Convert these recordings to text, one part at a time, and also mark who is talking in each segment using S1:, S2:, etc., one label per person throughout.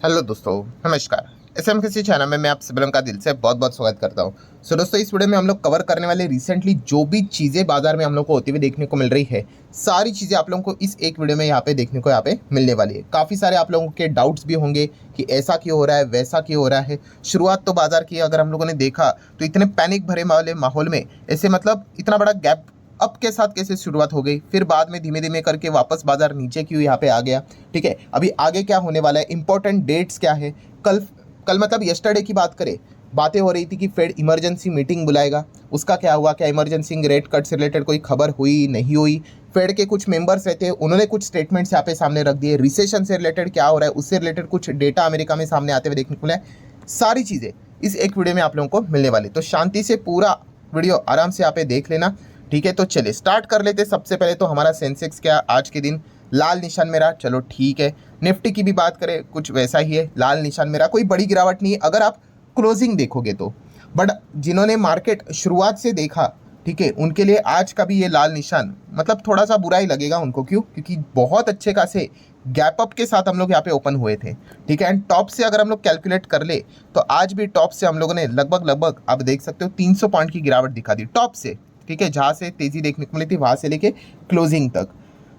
S1: Hello दोस्तों, नमस्कार। SM किसी चैनल में मैं आप सभी लोगों का दिल से बहुत बहुत स्वागत करता हूं। सो दोस्तों, इस वीडियो में हम लोग कवर करने वाले रिसेंटली जो भी चीज़ें बाजार में हम लोग को होती हुई देखने को मिल रही है, सारी चीज़ें आप लोगों को इस एक वीडियो में यहाँ पे देखने को यहाँ पे मिलने वाली है। काफ़ी सारे आप लोगों के डाउट्स भी होंगे कि ऐसा क्यों हो रहा है, वैसा क्यों हो रहा है। शुरुआत तो बाजार की अगर हम लोगों ने देखा तो इतने पैनिक भरे वाले माहौल में ऐसे मतलब इतना बड़ा गैप अप के साथ कैसे शुरुआत हो गई, फिर बाद में धीमे धीमे करके वापस बाजार नीचे क्यों यहाँ पे आ गया। ठीक है, अभी आगे क्या होने वाला है, इंपॉर्टेंट डेट्स क्या है। कल कल मतलब यस्टरडे की बात करें, बातें हो रही थी कि फेड इमरजेंसी मीटिंग बुलाएगा। उसका क्या हुआ, क्या इमरजेंसी रेट कट से रिलेटेड कोई खबर हुई, नहीं हुई। फेड के कुछ मेंबर्स रहते हैं, उन्होंने कुछ स्टेटमेंट्स यहाँ पे सामने रख दिए। रिसेशन से रिलेटेड क्या हो रहा है, उससे रिलेटेड कुछ डेटा अमेरिका में सामने आते हुए देखने को मिला है। सारी चीज़ें इस एक वीडियो में आप लोगों को मिलने वाली, तो शांति से पूरा वीडियो आराम से यहाँ पे देख लेना। ठीक है, तो चलिए स्टार्ट कर लेते। सबसे पहले तो हमारा सेंसेक्स क्या आज के दिन लाल निशान मेरा, चलो ठीक है। निफ्टी की भी बात करें, कुछ वैसा ही है, लाल निशान मेरा, कोई बड़ी गिरावट नहीं है अगर आप क्लोजिंग देखोगे तो। बट जिन्होंने मार्केट शुरुआत से देखा, ठीक है, उनके लिए आज का भी ये लाल निशान मतलब थोड़ा सा बुरा ही लगेगा उनको। क्यों? क्योंकि बहुत अच्छे खासे गैप अप के साथ हम लोग यहाँ पे ओपन हुए थे। ठीक है, एंड टॉप से अगर हम लोग कैलकुलेट कर ले तो आज भी टॉप से हम लोगों ने लगभग आप देख सकते हो 300 पॉइंट की गिरावट दिखा दी टॉप से। ठीक है, जहाँ से तेजी देखने को मिली थी वहाँ से लेके क्लोजिंग तक।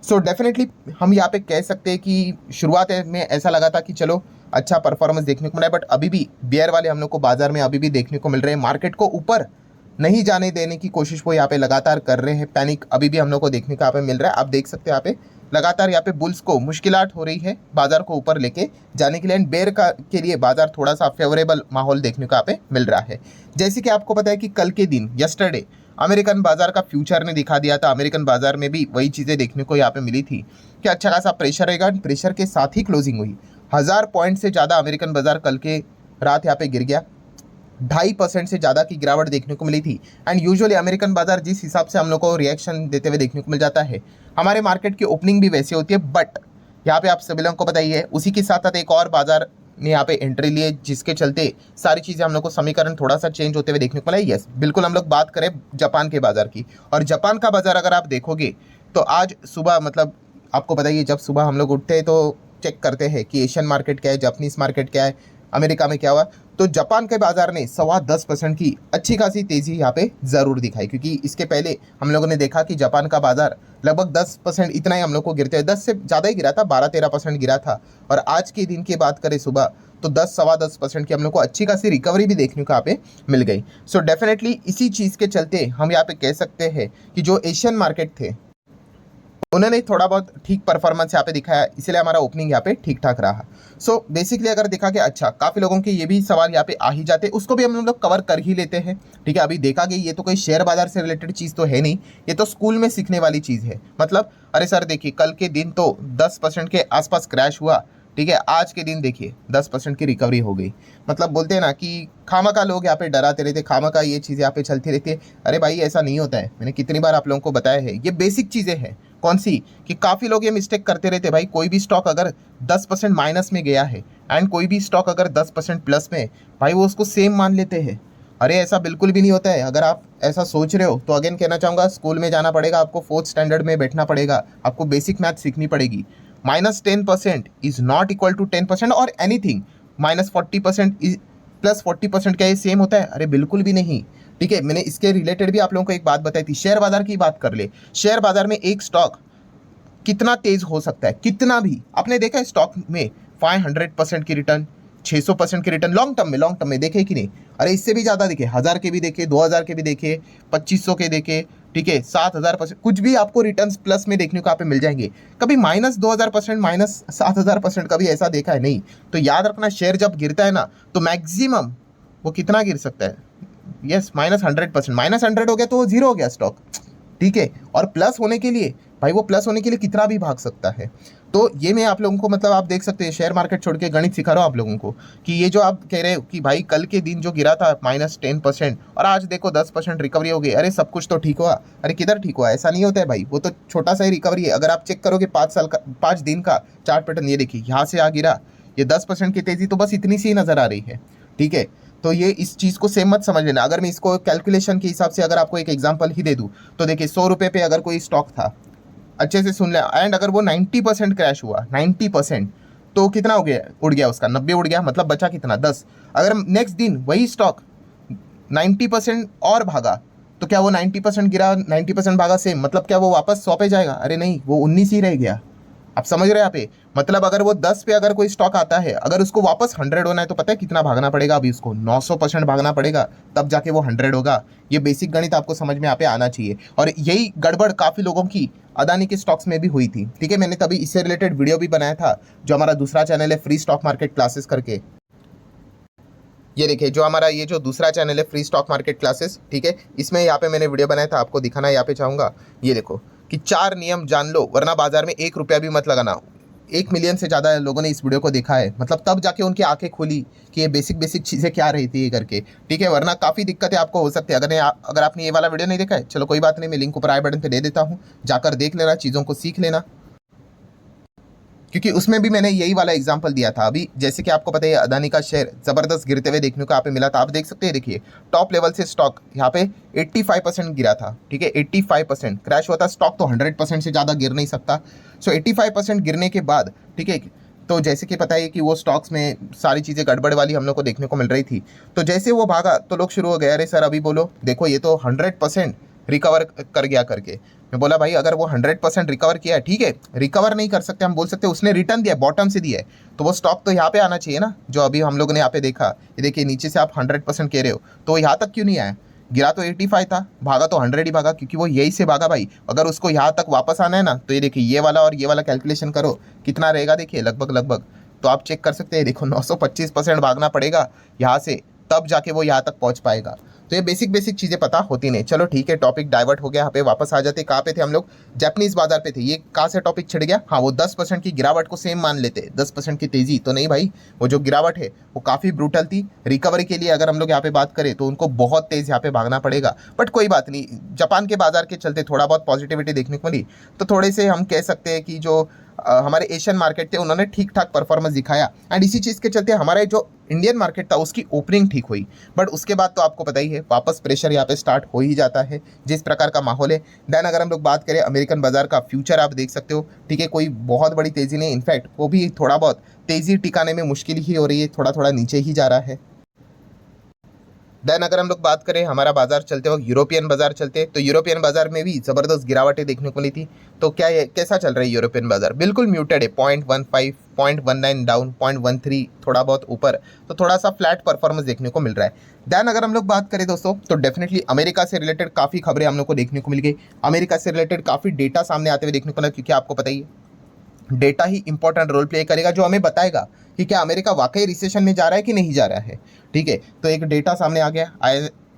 S1: सो डेफिनेटली हम यहाँ पे कह सकते हैं कि शुरुआत में ऐसा लगा था कि चलो अच्छा परफॉर्मेंस देखने को मिला है, बट अभी भी बियर वाले हम लोग को बाजार में अभी भी देखने को मिल रहे हैं। मार्केट को ऊपर नहीं जाने देने की कोशिश वो यहाँ पे लगातार कर रहे हैं। पैनिक अभी भी हम लोग को देखने को यहाँ पे मिल रहा है। आप देख सकते हैं यहाँ पे लगातार यहाँ पे बुल्स को मुश्किलात हो रही है बाजार को ऊपर लेके जाने के लिए, एंड बेयर का के लिए बाजार थोड़ा सा फेवरेबल माहौल देखने को यहाँ पे मिल रहा है। जैसे कि आपको पता है कि कल के दिन यस्टरडे अमेरिकन बाजार का फ्यूचर ने दिखा दिया था। अमेरिकन बाजार में भी वही चीज़ें देखने को यहाँ पे मिली थी कि अच्छा खासा प्रेशर रहेगा। प्रेशर के साथ ही क्लोजिंग हुई। 1000 पॉइंट से ज़्यादा अमेरिकन बाजार कल के रात यहाँ पे गिर गया। 2.5% से ज़्यादा की गिरावट देखने को मिली थी। एंड यूजुअली अमेरिकन बाजार जिस हिसाब से हम लोग को रिएक्शन देते हुए देखने को मिल जाता है, हमारे मार्केट की ओपनिंग भी वैसी होती है। बट यहाँ पे आप सभी लोगों को बताइए, उसी के साथ साथ एक और बाजार ने यहाँ पे एंट्री लिए, जिसके चलते सारी चीज़ें हम लोग को समीकरण थोड़ा सा चेंज होते हुए देखने को मिला। यस, बिल्कुल हम लोग बात करें जापान के बाजार की, और जापान का बाजार अगर आप देखोगे तो आज सुबह मतलब आपको बताइए, जब सुबह हम लोग उठते हैं तो चेक करते हैं कि एशियन मार्केट क्या है, जापानीज मार्केट क्या है, अमेरिका में क्या हुआ। तो जापान के बाजार ने 10.25% की अच्छी खासी तेजी यहाँ पे ज़रूर दिखाई, क्योंकि इसके पहले हम लोगों ने देखा कि जापान का बाजार लगभग 10% इतना ही हम लोग को गिरते हैं, 10 से ज़्यादा ही गिरा था, 12-13% गिरा था। और आज के दिन की बात करें सुबह, तो 10-10.25% की हम लोग को अच्छी खासी रिकवरी भी देखने को यहाँ पे मिल गई। सो डेफिनेटली इसी चीज़ के चलते हम यहाँ पे कह सकते हैं कि जो एशियन मार्केट थे उन्होंने थोड़ा बहुत ठीक परफॉर्मेंस यहाँ पे दिखाया, इसलिए हमारा ओपनिंग यहाँ पे ठीक ठाक रहा। सो बेसिकली अगर देखा कि अच्छा, काफ़ी लोगों के ये भी सवाल यहाँ पे आ ही जाते, उसको भी हम लोग कवर कर ही लेते हैं। ठीक है, अभी देखा कि ये तो कोई शेयर बाजार से रिलेटेड चीज़ तो है नहीं, ये तो स्कूल में सीखने वाली चीज़ है। मतलब अरे सर देखिए, कल के दिन तो 10% के आसपास क्रैश हुआ। ठीक है, आज के दिन देखिए 10% की रिकवरी हो गई। मतलब बोलते हैं ना कि खामा का लोग यहाँ पे डराते रहते, खामा का ये चीज़ यहाँ पे चलती रहती है। अरे भाई, ऐसा नहीं होता है। मैंने कितनी बार आप लोगों को बताया है, ये बेसिक चीज़ें हैं। कौन सी? कि काफ़ी लोग ये मिस्टेक करते रहते भाई, कोई भी स्टॉक अगर 10% माइनस में गया है एंड कोई भी स्टॉक अगर 10% प्लस में, भाई वो उसको सेम मान लेते हैं। अरे ऐसा बिल्कुल भी नहीं होता है। अगर आप ऐसा सोच रहे हो तो अगेन कहना चाहूँगा, स्कूल में जाना पड़ेगा आपको, 4th स्टैंडर्ड में बैठना पड़ेगा, आपको बेसिक मैथ सीखनी पड़ेगी। -10% इज नॉट इक्वल टू 10% और एनीथिंग। -40% इज प्लस 40% क्या ये सेम होता है? अरे बिल्कुल भी नहीं। ठीक है, मैंने इसके रिलेटेड भी आप लोगों को एक बात बताई थी। शेयर बाजार की बात कर ले, शेयर बाजार में एक स्टॉक कितना तेज हो सकता है, कितना भी। आपने देखा है स्टॉक में 500% की रिटर्न, 600% की रिटर्न लॉन्ग टर्म में देखे कि नहीं? अरे इससे भी ज़्यादा देखे, 1000 के भी देखे, 2000 के भी देखे, 2500 के देखे। ठीक है, 7000%, कुछ भी आपको रिटर्न्स प्लस में देखने को यहाँ पे मिल जाएंगे। कभी -2000%, -7000% कभी ऐसा देखा है नहीं। तो याद रखना, शेयर जब गिरता है ना, तो मैक्सिमम वो कितना गिर सकता है? यस, -100%। -100 हो गया तो वो जीरो हो गया स्टॉक। ठीक है, और प्लस होने के लिए भाई, वो प्लस होने के लिए कितना भी भाग सकता है। तो ये मैं आप लोगों को मतलब आप देख सकते हैं, शेयर मार्केट छोड़ के गणित सिखा रहा हूँ आप लोगों को, कि ये जो आप कह रहे हो कि भाई कल के दिन जो गिरा था -10% और आज देखो 10% रिकवरी हो गई, अरे सब कुछ तो ठीक हुआ। अरे किधर ठीक हुआ? ऐसा नहीं होता है भाई, वो तो छोटा सा ही रिकवरी है। अगर आप चेक करोगे 5 दिन का चार्ट पैटर्न, ये देखिए यहाँ से आ गिरा, ये 10% की तेजी तो बस इतनी सी नजर आ रही है। ठीक है, तो ये इस चीज़ को सेम मत समझ लेना। अगर मैं इसको कैलकुलेशन के हिसाब से अगर आपको एक एग्जांपल ही दे दूं, तो देखिए 100 रुपये पे अगर कोई स्टॉक था, अच्छे से सुन लें, एंड अगर वो 90% क्रैश हुआ, 90%, तो कितना हो गया, उड़ गया उसका 90 उड़ गया, मतलब बचा कितना 10। अगर नेक्स्ट दिन वही स्टॉक 90% और भागा तो क्या वो 90% गिरा, 90% भागा सेम, मतलब क्या वो वापस 100 पे जाएगा? अरे नहीं, वो 19 ही रह गया। आप समझ रहे हैं यहाँ पे? मतलब अगर वो 10 पे अगर कोई स्टॉक आता है, अगर उसको वापस 100 होना है तो पता है कितना भागना पड़ेगा? अभी उसको 900% भागना पड़ेगा, तब जाके वो 100 होगा। ये बेसिक गणित आपको समझ में यहाँ पे आना चाहिए। और यही गड़बड़ काफ़ी लोगों की अदानी के स्टॉक्स में भी हुई थी, ठीक है। मैंने तभी इससे रिलेटेड वीडियो भी बनाया था, जो हमारा दूसरा चैनल है फ्री स्टॉक मार्केट क्लासेस करके। ये देखिए, जो हमारा ये जो दूसरा चैनल है फ्री स्टॉक मार्केट क्लासेस, ठीक है, इसमें यहाँ पे मैंने वीडियो बनाया था, आपको दिखाना यहाँ पे चाहूँगा। ये देखो कि 4 नियम जान लो वरना बाजार में 1 रुपया भी मत लगाना। 1 मिलियन से ज़्यादा लोगों ने इस वीडियो को देखा है, मतलब तब जाके उनकी आंखें खुली कि ये बेसिक बेसिक चीज़ें क्या रही थी ये करके, ठीक है। वरना काफ़ी दिक्कतें आपको हो सकती है। अगर आपने ये वाला वीडियो नहीं देखा है, चलो कोई बात नहीं, मैं लिंक ऊपर आई बटन पे दे देता हूँ, जाकर देख लेना, चीज़ों को सीख लेना, क्योंकि उसमें भी मैंने यही वाला एग्जांपल दिया था। अभी जैसे कि आपको पता है अदानी का शेयर ज़बरदस्त गिरते हुए देखने को यहाँ पे मिला था। आप देख सकते हैं, देखिए टॉप लेवल से स्टॉक यहाँ पे 85% गिरा था, ठीक है। 85% क्रैश हुआ था स्टॉक, तो 100% से ज़्यादा गिर नहीं सकता। सो 85% गिरने के बाद, ठीक है, तो जैसे कि पता है कि वो स्टॉक्स में सारी चीज़ें गड़बड़ वाली हम लोग को देखने को मिल रही थी। तो जैसे वो भागा तो लोग शुरू हो गए, अरे सर अभी बोलो, देखो ये तो 100% रिकवर कर गया करके। मैं बोला भाई अगर वो 100% रिकवर किया है, ठीक है, रिकवर नहीं कर सकते हम बोल सकते उसने रिटर्न दिया, बॉटम से दिया है, तो वो स्टॉक तो यहाँ पे आना चाहिए ना, जो अभी हम लोग ने यहाँ पे देखा। ये देखिए नीचे से आप 100% कह रहे हो, तो यहाँ तक क्यों नहीं आया? गिरा तो 85 था, भागा तो 100 ही भागा, क्योंकि वो यही से भागा भाई। अगर उसको यहाँ तक वापस आना है ना, तो ये देखिए ये वाला और ये वाला कैलकुलेशन करो कितना रहेगा, देखिए लगभग तो आप चेक कर सकते हैं। देखो 925% भागना पड़ेगा यहाँ से, तब जाके वो यहाँ तक पहुँच पाएगा। तो ये बेसिक चीज़ें पता होती नहीं। चलो ठीक है, टॉपिक डाइवर्ट हो गया, यहाँ पे वापस आ जाते। कहाँ पे थे हम लोग? जापानीज बाजार पे थे। ये कहाँ से टॉपिक छिड़ गया? हाँ, वो 10% की गिरावट को सेम मान लेते, 10% की तेजी तो नहीं भाई, वो जो गिरावट है वो काफ़ी ब्रूटल थी। रिकवरी के लिए अगर हम लोग यहाँ पे बात करें तो उनको बहुत तेज़ यहाँ पे भागना पड़ेगा, बट कोई बात नहीं, जापान के बाजार के चलते थोड़ा बहुत पॉजिटिविटी देखने को मिली। तो थोड़े से हम कह सकते हैं कि जो हमारे एशियन मार्केट थे उन्होंने ठीक ठाक परफॉर्मेंस दिखाया, एंड इसी चीज़ के चलते हमारे जो इंडियन मार्केट था उसकी ओपनिंग ठीक हुई। बट उसके बाद तो आपको पता ही है, वापस प्रेशर यहाँ पे स्टार्ट हो ही जाता है जिस प्रकार का माहौल है। देन अगर हम लोग बात करें अमेरिकन बाजार का फ्यूचर, आप देख सकते हो, ठीक है, कोई बहुत बड़ी तेज़ी नहीं, इनफैक्ट वो भी थोड़ा बहुत तेज़ी टिकाने में मुश्किल ही हो रही है, थोड़ा थोड़ा नीचे ही जा रहा है। देन अगर हम लोग बात करें हमारा बाजार चलते वक्त यूरोपियन बाजार चलते, तो यूरोपियन बाजार में भी ज़बरदस्त गिरावटें देखने को मिली थी। तो क्या ये कैसा चल रहा है यूरोपियन बाजार? बिल्कुल म्यूटेड है, 0.15, 0.19 डाउन, 0.13 थोड़ा बहुत ऊपर, तो थोड़ा सा फ्लैट परफॉर्मेंस देखने को मिल रहा है। देन अगर हम लोग बात करें दोस्तों, तो डेफिनेटली अमेरिका से रिलेटेड काफ़ी खबरें हम लोग को देखने को मिल गई। अमेरिका से रिलेटेड काफ़ी डेटा सामने आते हुए देखने को मिला, क्योंकि आपको पता ही है डेटा ही इंपॉर्टेंट रोल प्ले करेगा, जो हमें बताएगा कि क्या अमेरिका वाकई रिसेशन में जा रहा है कि नहीं जा रहा है, ठीक है। तो एक डेटा सामने आ गया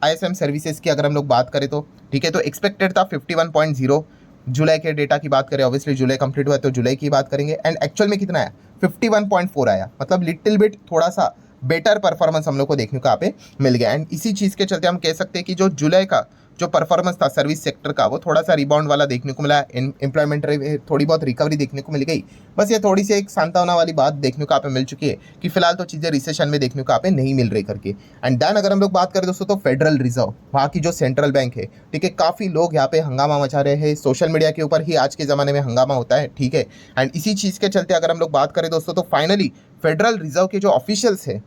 S1: ISM सर्विसेज की अगर हम लोग बात करें तो, ठीक है, तो एक्सपेक्टेड था 51.0 जुलाई के डेटा की बात करें, ऑब्वियसली जुलाई कंप्लीट हुआ तो जुलाई की बात करेंगे, एंड एक्चुअल में कितना आया? 51.4 आया, मतलब लिटिल बिट थोड़ा सा बेटर परफॉर्मेंस हम लोग को देखने को यहाँ पे मिल गया। एंड इसी चीज़ के चलते हम कह सकते हैं कि जो जुलाई का जो परफॉर्मेंस था सर्विस सेक्टर का, वो थोड़ा सा रिबाउंड वाला देखने को मिला। एम्प्लॉयमेंट थोड़ी बहुत रिकवरी देखने को मिल गई। बस ये थोड़ी सी एक सांत्वना वाली बात देखने को यहाँ पे मिल चुकी है कि फिलहाल तो चीज़ें रिसेशन में देखने को यहाँ पे नहीं मिल रही करके। एंड देन अगर हम लोग बात करें दोस्तों, तो फेडरल रिजर्व, वहाँ की जो सेंट्रल बैंक है, ठीक है, काफ़ी लोग यहाँ पे हंगामा मचा रहे हैं। सोशल मीडिया के ऊपर ही आज के ज़माने में हंगामा होता है, ठीक है। एंड इसी चीज़ के चलते अगर हम लोग बात करें दोस्तों, तो फाइनली फेडरल रिजर्व के जो ऑफिशियल्स है,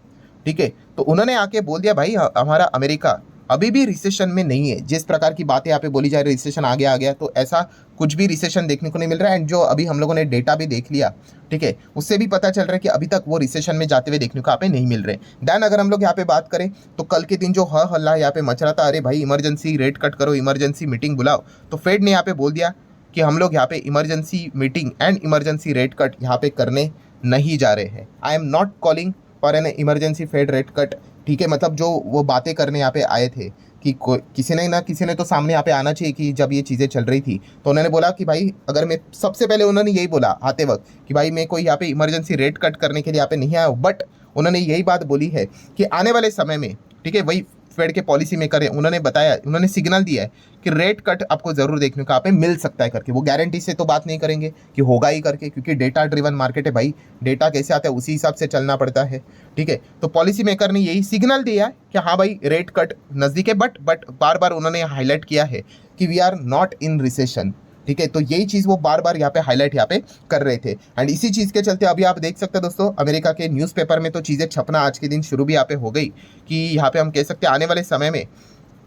S1: ठीक है, तो उन्होंने आके बोल दिया भाई हमारा अमेरिका अभी भी रिसेशन में नहीं है। जिस प्रकार की बातें यहाँ पे बोली जा रही है रिसेशन आ गया, तो ऐसा कुछ भी रिसेशन देखने को नहीं मिल रहा है। एंड जो अभी हम लोगों ने डेटा भी देख लिया, ठीक है, उससे भी पता चल रहा है कि अभी तक वो रिसेशन में जाते हुए देखने को यहाँ पे नहीं मिल रहे। देन अगर हम लोग यहाँ पे बात करें तो कल के दिन जो हल्ला यहाँ पे मच रहा था, अरे भाई इमरजेंसी रेट कट करो, इमरजेंसी मीटिंग बुलाओ, तो फेड ने यहाँ पे बोल दिया कि हम लोग यहाँ पे emergency meeting and emergency rate cut यहाँ पे करने नहीं जा रहे हैं। I am not calling for an emergency fed rate cut, ठीक है। मतलब जो वो बातें करने यहाँ पे आए थे कि किसी ने तो सामने यहाँ पे आना चाहिए कि जब ये चीज़ें चल रही थी, तो उन्होंने बोला कि भाई अगर मैं सबसे पहले उन्होंने यही बोला आते वक्त कि भाई मैं कोई यहाँ पे इमरजेंसी रेट कट करने के लिए यहाँ पे नहीं आया हूँ, बट उन्होंने यही बात बोली है कि आने वाले समय में, ठीक है, वही फेड के पॉलिसी मेकर है, उन्होंने बताया, उन्होंने सिग्नल दिया है कि रेट कट आपको ज़रूर देखने को यहाँ पे मिल सकता है करके। वो गारंटी से तो बात नहीं करेंगे कि होगा ही करके, क्योंकि डेटा ड्रिवन मार्केट है भाई, डेटा कैसे आता है उसी हिसाब से चलना पड़ता है, ठीक है। तो पॉलिसी मेकर ने यही सिग्नल दिया है कि हाँ भाई रेट कट नज़दीक है, बट बार बार उन्होंने हाईलाइट किया है कि we are not in recession, ठीक है, तो यही चीज़ वो बार बार यहाँ पे हाईलाइट यहाँ पे कर रहे थे। एंड इसी चीज़ के चलते अभी आप देख सकते हैं दोस्तों, अमेरिका के न्यूज़पेपर में तो चीज़ें छपना आज के दिन शुरू भी यहाँ पे हो गई कि यहाँ पे हम कह सकते हैं आने वाले समय में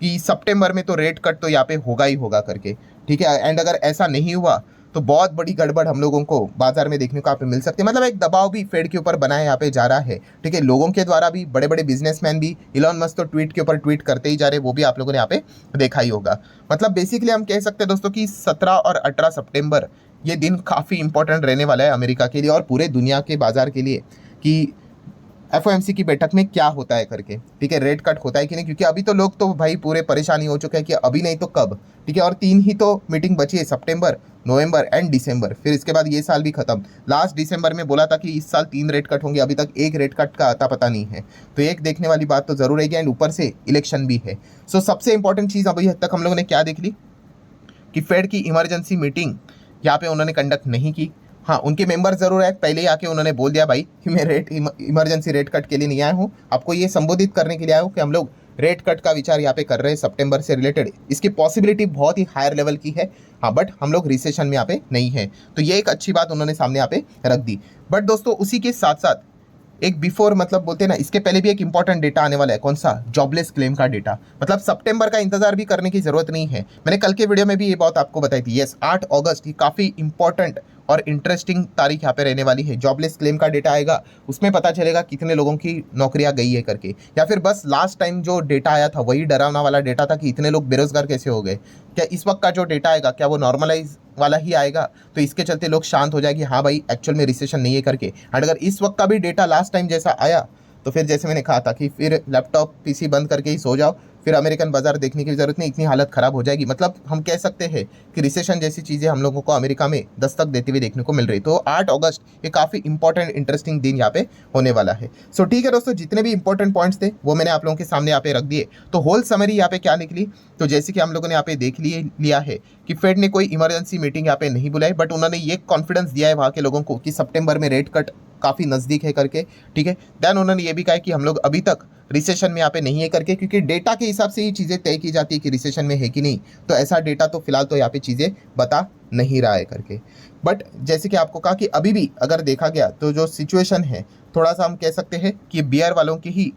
S1: कि सितंबर में तो रेट कट तो यहाँ पे होगा ही होगा करके। ठीक है, एंड अगर ऐसा नहीं हुआ तो बहुत बड़ी गड़बड़ हम लोगों को बाजार में देखने को यहाँ पे मिल सकती है। मतलब एक दबाव भी फेड के ऊपर बनाया यहाँ पे जा रहा है। ठीक है, लोगों के द्वारा भी, बड़े बड़े बिजनेसमैन भी, इलॉन मस्क तो ट्वीट के ऊपर ट्वीट करते ही जा रहे हैं, वो भी आप लोगों ने यहाँ पे देखा ही होगा। मतलब बेसिकली हम कह सकते हैं दोस्तों कि 17 और 18 सितंबर ये दिन काफ़ी इंपॉर्टेंट रहने वाला है अमेरिका के लिए और पूरे दुनिया के बाजार के लिए कि एफओएमसी की बैठक में क्या होता है करके। ठीक है, रेट कट होता है कि नहीं, क्योंकि अभी तो लोग तो भाई पूरे परेशानी हो चुके हैं कि अभी नहीं तो कब। ठीक है, और 3 ही तो मीटिंग बची है, सितंबर, नवंबर एंड दिसंबर। फिर इसके बाद ये साल भी खत्म। लास्ट दिसंबर में बोला था कि इस साल 3 रेट कट होंगे, अभी तक एक रेट कट का आता पता नहीं है। तो एक देखने वाली बात तो जरूर रहेगी, एंड ऊपर से इलेक्शन भी है। सो सबसे इंपॉर्टेंट चीज़ अभी तक हम लोगों ने क्या देख ली कि फेड की इमरजेंसी मीटिंग यहाँ पे उन्होंने कंडक्ट नहीं की। हाँ, उनके मेंबर जरूर है, पहले ही आके उन्होंने बोल दिया भाई कि मैं इमरजेंसी रेट कट के लिए नहीं आया हूँ, आपको ये संबोधित करने के लिए आया हूँ कि हम लोग रेट कट का विचार यहाँ पे कर रहे हैं सितंबर से रिलेटेड। इसकी पॉसिबिलिटी बहुत ही हायर लेवल की है। हाँ, बट हम लोग रिसेशन में यहाँ पे नहीं है। तो ये एक अच्छी बात उन्होंने सामने यहाँ पे रख दी। बट दोस्तों उसी के साथ साथ एक बिफोर, मतलब बोलते हैं ना, इसके पहले भी एक इंपॉर्टेंट डेटा आने वाला है। कौन सा? जॉबलेस क्लेम का डेटा। मतलब सितंबर का इंतजार भी करने की जरूरत नहीं है। मैंने कल के वीडियो में भी ये बात आपको बताई थी। यस, 8 अगस्त, ये काफ़ी इंपॉर्टेंट और इंटरेस्टिंग तारीख यहाँ पे रहने वाली है। जॉबलेस क्लेम का डेटा आएगा, उसमें पता चलेगा कितने लोगों की नौकरियां गई है करके। या फिर बस लास्ट टाइम जो डेटा आया था वही डरावना वाला डेटा था कि इतने लोग बेरोजगार कैसे हो गए। क्या इस वक्त का जो डेटा आएगा क्या वो नॉर्मलाइज वाला ही आएगा? तो इसके चलते लोग शांत हो जाएगी, हाँ भाई एक्चुअल में रिसेशन नहीं है करके। एंड अगर इस वक्त का भी डेटा लास्ट टाइम जैसा आया तो फिर जैसे मैंने कहा था कि फिर लैपटॉप पीसी बंद करके ही सो जाओ, फिर अमेरिकन बाजार देखने की जरूरत नहीं, इतनी हालत खराब हो जाएगी। मतलब हम कह सकते हैं कि रिसेशन जैसी चीज़ें हम लोगों को अमेरिका में दस्तक देते हुए देखने को मिल रही। तो 8 अगस्त ये काफ़ी इंपॉर्टेंट इंटरेस्टिंग दिन यहाँ पे होने वाला है। सो ठीक है दोस्तों, जितने भी इंपॉर्टेंट पॉइंट्स थे वो मैंने आप लोगों के सामने यहाँ पे रख दिए। तो होल समरी यहाँ पे क्या निकली, तो जैसे कि हम लोगों ने यहाँ पे देख लिया है कि फेड ने कोई इमरजेंसी मीटिंग यहाँ पे नहीं बुलाई, बट उन्होंने ये कॉन्फिडेंस दिया है वहाँ के लोगों को कि सितंबर में रेट कट काफ़ी नज़दीक है करके। ठीक है, देन उन्होंने ये भी कहा कि हम लोग अभी तक रिसेशन में यहाँ पे नहीं है करके, क्योंकि डेटा के हिसाब से ये चीज़ें तय की जाती है कि रिसेशन में है कि नहीं। तो ऐसा डेटा तो फिलहाल तो यहाँ पे चीज़ें बता नहीं रहा है करके। बट जैसे कि आपको कहा कि अभी भी अगर देखा गया तो जो सिचुएशन है, थोड़ा सा हम कह सकते हैं कि बियर वालों की ही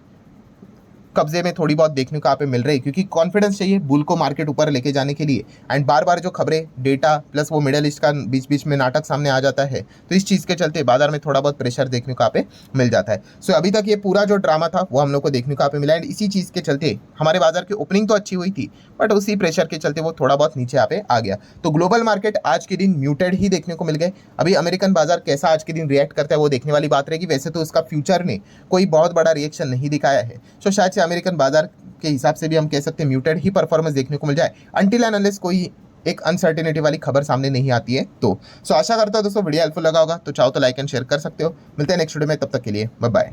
S1: कब्जे में थोड़ी बहुत देखने को यहाँ पे मिल रही है, क्योंकि कॉन्फिडेंस चाहिए बुल को मार्केट ऊपर लेके जाने के लिए। एंड बार बार जो खबरें, डेटा प्लस वो मिडल ईस्ट का बीच बीच में नाटक सामने आ जाता है, तो इस चीज़ के चलते बाजार में थोड़ा बहुत प्रेशर देखने को यहाँ पे मिल जाता है। सो अभी तक ये पूरा जो ड्रामा था वो हम लोग को देखने को यहाँ पे मिला। एंड इसी चीज़ के चलते हमारे बाजार की ओपनिंग तो अच्छी हुई थी, बट उसी प्रेशर के चलते वो थोड़ा बहुत नीचे यहाँ पे आ गया। तो ग्लोबल मार्केट आज के दिन म्यूटेड ही देखने को मिल गए। अभी अमेरिकन बाजार कैसा आज के दिन रिएक्ट करता है वो देखने वाली बात रहेगी। वैसे तो उसका फ्यूचर ने कोई बहुत बड़ा रिएक्शन नहीं दिखाया है। सो शायद से अमेरिकन बाजार के हिसाब से भी हम कह सकते हैं म्यूटेड ही परफॉर्मेंस देखने को मिल जाए, अनटिल एंड अनलेस कोई एक अनसर्टेनिटी वाली खबर सामने नहीं आती है। तो सो आशा करता हूं दोस्तों वीडियो हेल्पफुल लगा होगा। तो चाहो तो लाइक एंड शेयर कर सकते हो। मिलते हैं नेक्स्ट वीडियो में, तब तक के लिए बाय बाय।